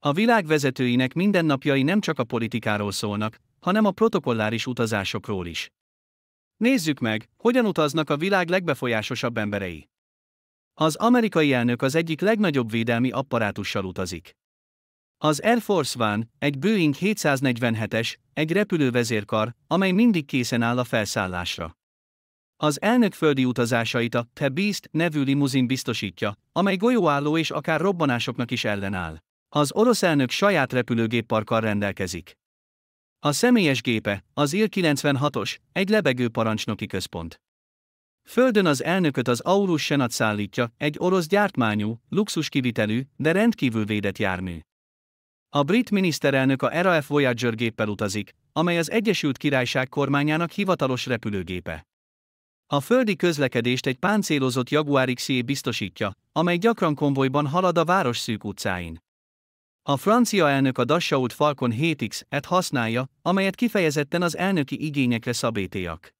A világ vezetőinek mindennapjai nem csak a politikáról szólnak, hanem a protokolláris utazásokról is. Nézzük meg, hogyan utaznak a világ legbefolyásosabb emberei. Az amerikai elnök az egyik legnagyobb védelmi apparátussal utazik. Az Air Force One, egy Boeing 747-es, egy repülővezérkar, amely mindig készen áll a felszállásra. Az elnök földi utazásait a The Beast nevű limuzin biztosítja, amely golyóálló és akár robbanásoknak is ellenáll. Az orosz elnök saját repülőgépparkkal rendelkezik. A személyes gépe, az Il-96-os, egy lebegő parancsnoki központ. Földön az elnököt az Aurus Senat szállítja, egy orosz gyártmányú, luxus kivitelű, de rendkívül védett jármű. A brit miniszterelnök a RAF Voyager géppel utazik, amely az Egyesült Királyság kormányának hivatalos repülőgépe. A földi közlekedést egy páncélozott Jaguar XJ biztosítja, amely gyakran konvojban halad a város szűk utcáin. A francia elnök a Dassault Falcon 7X-et használja, amelyet kifejezetten az elnöki igényekre szabétéak.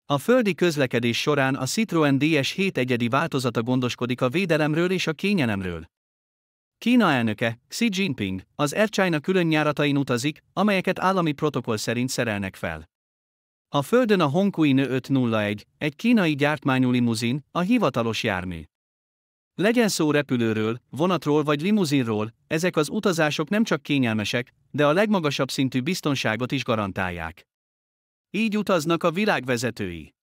A földi közlekedés során a Citroën DS7 egyedi változata gondoskodik a védelemről és a kényelemről. Kína elnöke, Xi Jinping, az Air China különjáratain utazik, amelyeket állami protokoll szerint szerelnek fel. A földön a Hongkui 501, egy kínai gyártmányú limuzin, a hivatalos jármű. Legyen szó repülőről, vonatról vagy limuzinról, ezek az utazások nem csak kényelmesek, de a legmagasabb szintű biztonságot is garantálják. Így utaznak a világ vezetői.